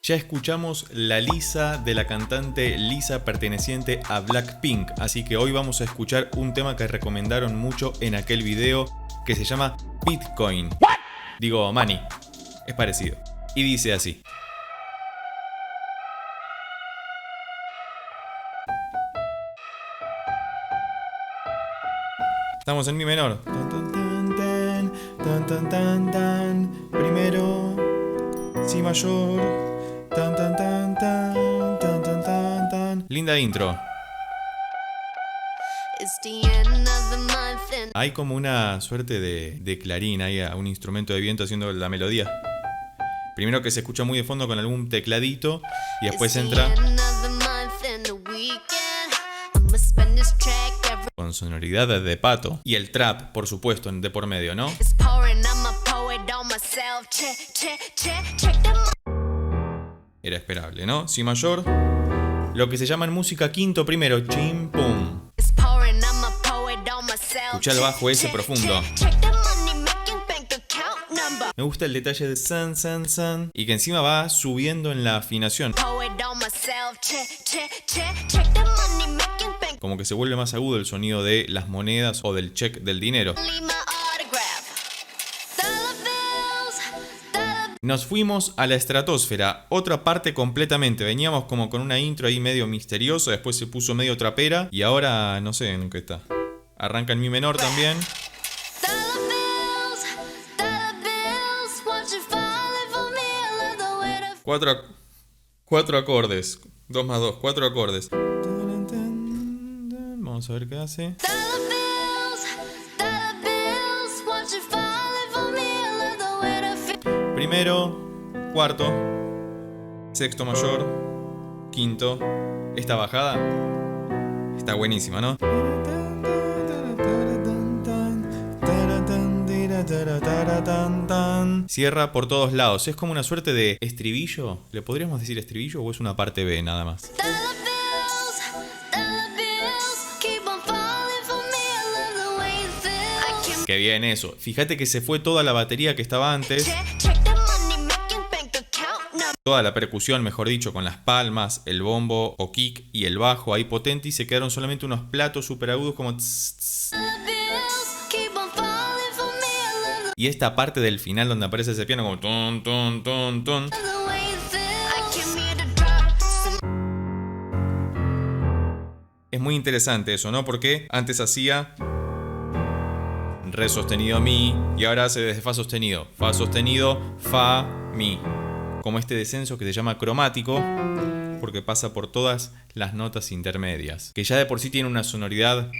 Ya escuchamos la Lisa de la cantante Lisa perteneciente a Blackpink, así que hoy vamos a escuchar un tema que recomendaron mucho en aquel video que se llama Bitcoin. Digo, Money, es parecido. Y dice así. Estamos en mi menor. Primero, si mayor. Linda intro. Hay como una suerte de clarín, hay un instrumento de viento haciendo la melodía. Primero que se escucha muy de fondo con algún tecladito y después entra con sonoridad de pato. Y el trap, por supuesto, de por medio, ¿no? Era esperable, ¿no? Si mayor, lo que se llama en música quinto primero, chim pum. Escuchá el bajo ese profundo. Me gusta el detalle de san, san, san. Y que encima va subiendo en la afinación. Como que se vuelve más agudo el sonido de las monedas o del check del dinero. Nos fuimos a la estratosfera, otra parte completamente. Veníamos como con una intro ahí medio misteriosa, después se puso medio trapera y ahora no sé en qué está. Arranca en mi menor también. Cuatro acordes. 2 más 2, 4 acordes. Vamos a ver qué hace. Primero, cuarto, sexto mayor, quinto. Esta bajada está buenísima, ¿no? Cierra por todos lados. Es como una suerte de estribillo. ¿Le podríamos decir estribillo o es una parte B nada más? Qué bien eso. Fíjate que se fue toda la batería que estaba antes. Toda la percusión, mejor dicho, con las palmas, el bombo o kick y el bajo ahí potente, y se quedaron solamente unos platos super agudos como tss, tss. Y esta parte del final donde aparece ese piano como ton, ton, ton, ton. Es muy interesante eso, ¿no? Porque antes hacía re sostenido mi y ahora hace desde fa sostenido, fa, mi. Como este descenso que se llama cromático, porque pasa por todas las notas intermedias, que ya de por sí tiene una sonoridad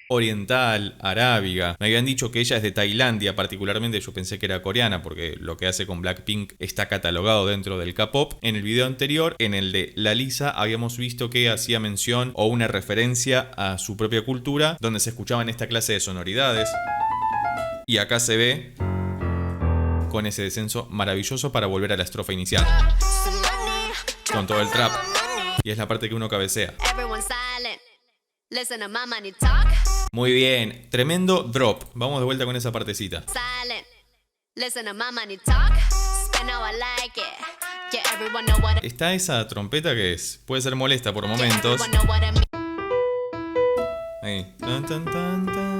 oriental, arábiga. Me habían dicho que ella es de Tailandia particularmente, yo pensé que era coreana porque lo que hace con Blackpink está catalogado dentro del K-pop. En el video anterior, en el de la Lisa, habíamos visto que hacía mención o una referencia a su propia cultura, donde se escuchaban esta clase de sonoridades. Y acá se ve con ese descenso maravilloso para volver a la estrofa inicial, con todo el trap, y es la parte que uno cabecea. Muy bien, tremendo drop. Vamos de vuelta con esa partecita. Está esa trompeta que puede ser molesta por momentos. Ahí. Tan, tan, tan, tan.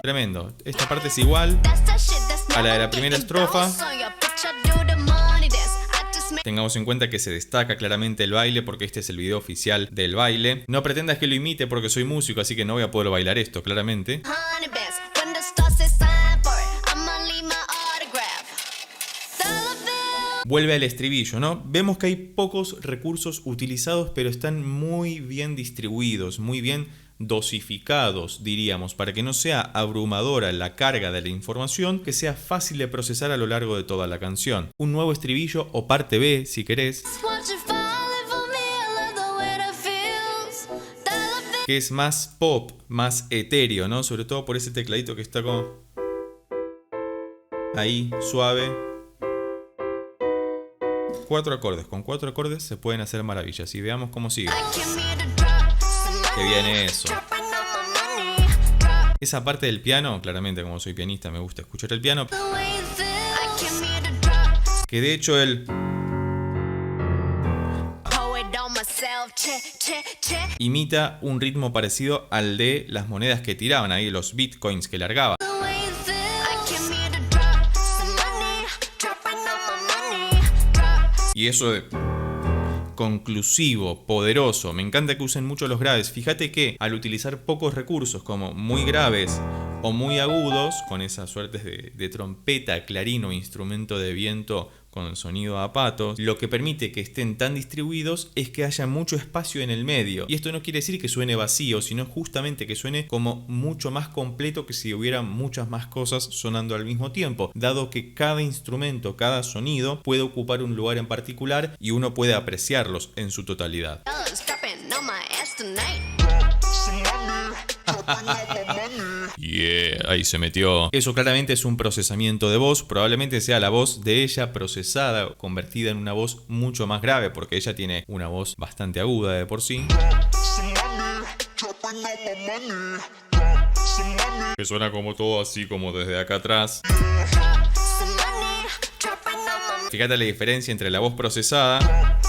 Tremendo. Esta parte es igual a la de la primera estrofa. Tengamos en cuenta que se destaca claramente el baile porque este es el video oficial del baile. No pretendas que lo imite porque soy músico, así que no voy a poder bailar esto, claramente. Vuelve al estribillo, ¿no? Vemos que hay pocos recursos utilizados, pero están muy bien distribuidos, muy bien dosificados, diríamos, para que no sea abrumadora la carga de la información, que sea fácil de procesar a lo largo de toda la canción. Un nuevo estribillo o parte B, si querés, que es más pop, más etéreo, ¿no? Sobre todo por ese tecladito que está como ahí, suave. 4 acordes. Con 4 acordes se pueden hacer maravillas. Y veamos cómo sigue. Que viene eso. Esa parte del piano, claramente como soy pianista me gusta escuchar el piano, que de hecho el imita un ritmo parecido al de las monedas que tiraban ahí, los bitcoins que largaba. Y eso de conclusivo, poderoso. Me encanta que usen mucho los graves. Fíjate que al utilizar pocos recursos como muy graves o muy agudos, con esas suertes de trompeta, clarín o instrumento de viento con sonido a patos, lo que permite que estén tan distribuidos es que haya mucho espacio en el medio. Y esto no quiere decir que suene vacío, sino justamente que suene como mucho más completo que si hubiera muchas más cosas sonando al mismo tiempo, dado que cada instrumento, cada sonido puede ocupar un lugar en particular y uno puede apreciarlos en su totalidad. Yeah, ahí se metió. Eso claramente es un procesamiento de voz. Probablemente sea la voz de ella procesada, convertida en una voz mucho más grave, porque ella tiene una voz bastante aguda de por sí. Que suena como todo así, como desde acá atrás. Fíjate la diferencia entre la voz procesada,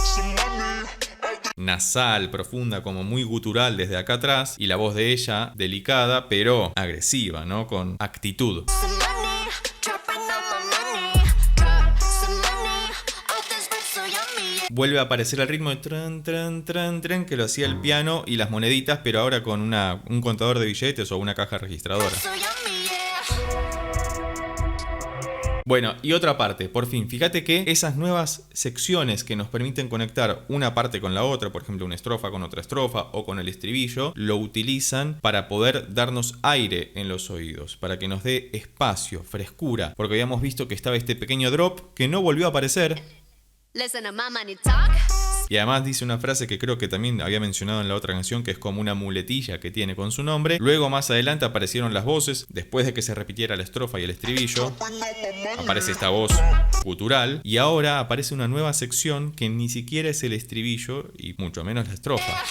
nasal, profunda, como muy gutural desde acá atrás, y la voz de ella, delicada, pero agresiva, ¿no? Con actitud. Vuelve a aparecer el ritmo de tran, tran, tran, tran, que lo hacía el piano y las moneditas, pero ahora con un contador de billetes o una caja registradora. Bueno, y otra parte, por fin, fíjate que esas nuevas secciones que nos permiten conectar una parte con la otra, por ejemplo una estrofa con otra estrofa o con el estribillo, lo utilizan para poder darnos aire en los oídos, para que nos dé espacio, frescura, porque habíamos visto que estaba este pequeño drop que no volvió a aparecer. Y además dice una frase que creo que también había mencionado en la otra canción, que es como una muletilla que tiene con su nombre. Luego más adelante aparecieron las voces, después de que se repitiera la estrofa y el estribillo, aparece esta voz gutural. Y ahora aparece una nueva sección que ni siquiera es el estribillo y mucho menos la estrofa,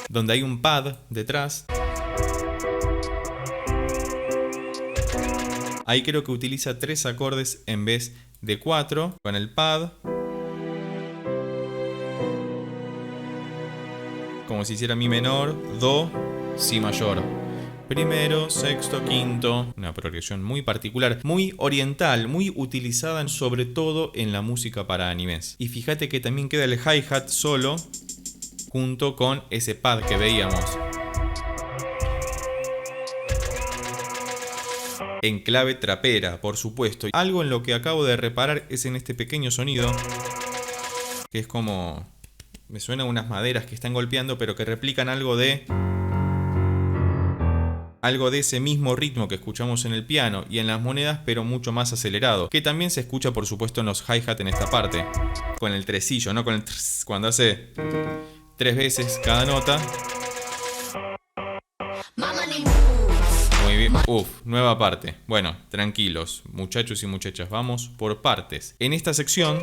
donde hay un pad detrás. Ahí creo que utiliza 3 acordes en vez de 4 con el pad, como si hiciera mi menor, do, si mayor, primero, sexto, quinto. Una progresión muy particular, muy oriental, muy utilizada sobre todo en la música para animes. Y fíjate que también queda el hi-hat solo junto con ese pad que veíamos, en clave trapera, por supuesto. Algo en lo que acabo de reparar es en este pequeño sonido, que es como... me suenan unas maderas que están golpeando, pero que replican algo de ese mismo ritmo que escuchamos en el piano y en las monedas, pero mucho más acelerado, que también se escucha por supuesto en los hi-hat en esta parte, con el tresillo, no con el tss, cuando hace 3 veces cada nota. Muy bien. Nueva parte. Bueno, tranquilos, muchachos y muchachas, vamos por partes. En esta sección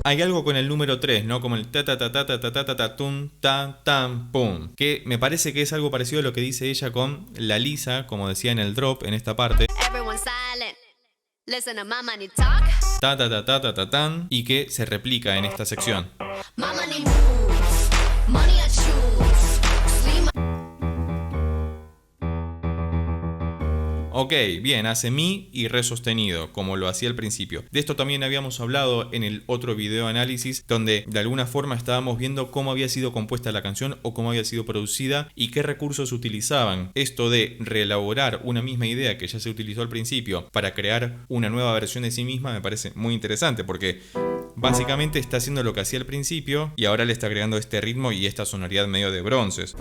hay algo con el número 3, ¿no? Como el ta ta ta ta ta ta ta ta tum ta tam pum, que me parece que es algo parecido a lo que dice ella con la Lisa, como decía en el drop en esta parte. Ta ta ta ta ta ta tan, y que se replica en esta sección. Ok, bien, hace mi y re sostenido, como lo hacía al principio. De esto también habíamos hablado en el otro video análisis, donde de alguna forma estábamos viendo cómo había sido compuesta la canción o cómo había sido producida y qué recursos utilizaban. Esto de reelaborar una misma idea que ya se utilizó al principio para crear una nueva versión de sí misma me parece muy interesante, porque básicamente está haciendo lo que hacía al principio y ahora le está agregando este ritmo y esta sonoridad medio de bronces.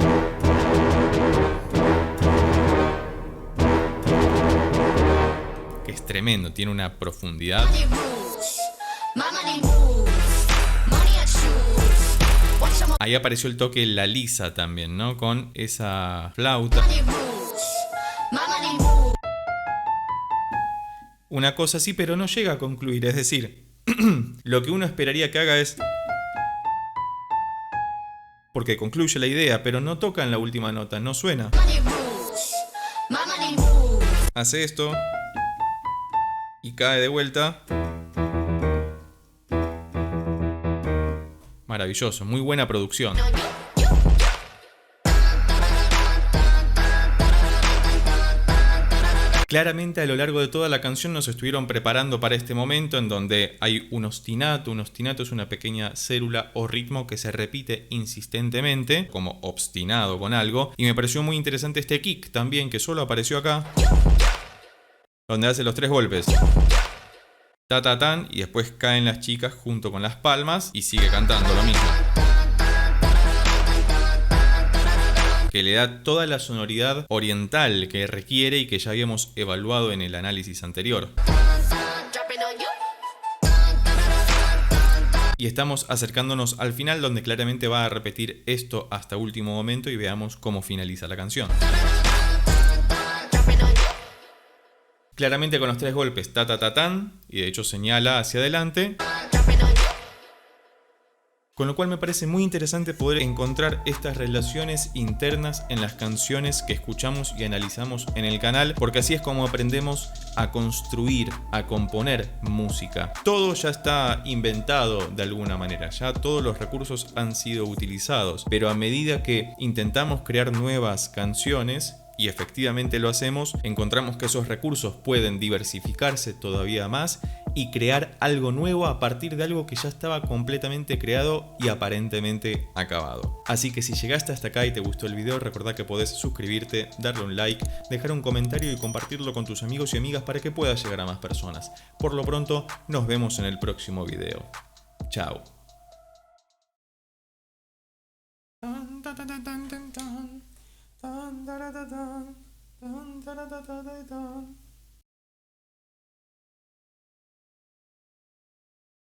Es tremendo, tiene una profundidad. Ahí apareció el toque la Lisa también, ¿no? Con esa flauta. Una cosa así, pero no llega a concluir. Es decir, lo que uno esperaría que haga es porque concluye la idea, pero no toca en la última nota, no suena. Hace esto y cae de vuelta. Maravilloso, muy buena producción. Claramente a lo largo de toda la canción nos estuvieron preparando para este momento en donde hay un ostinato. Un ostinato es una pequeña célula o ritmo que se repite insistentemente, como obstinado con algo. Y me pareció muy interesante este kick también, que solo apareció acá, donde hace los 3 golpes. Ta ta tan, y después caen las chicas junto con las palmas y sigue cantando lo mismo. Que le da toda la sonoridad oriental que requiere y que ya habíamos evaluado en el análisis anterior. Y estamos acercándonos al final, donde claramente va a repetir esto hasta último momento, y veamos cómo finaliza la canción. Claramente con los 3 golpes, ta ta ta tan, y de hecho señala hacia adelante. Con lo cual me parece muy interesante poder encontrar estas relaciones internas en las canciones que escuchamos y analizamos en el canal, porque así es como aprendemos a construir, a componer música. Todo ya está inventado de alguna manera, ya todos los recursos han sido utilizados, pero a medida que intentamos crear nuevas canciones, y efectivamente lo hacemos, encontramos que esos recursos pueden diversificarse todavía más y crear algo nuevo a partir de algo que ya estaba completamente creado y aparentemente acabado. Así que si llegaste hasta acá y te gustó el video, recordá que podés suscribirte, darle un like, dejar un comentario y compartirlo con tus amigos y amigas para que pueda llegar a más personas. Por lo pronto, nos vemos en el próximo video. Chao. Dun, da, da, da, dun, dun. Dun, da, da, da, da, dun. Dun, da, da, da, da, dun.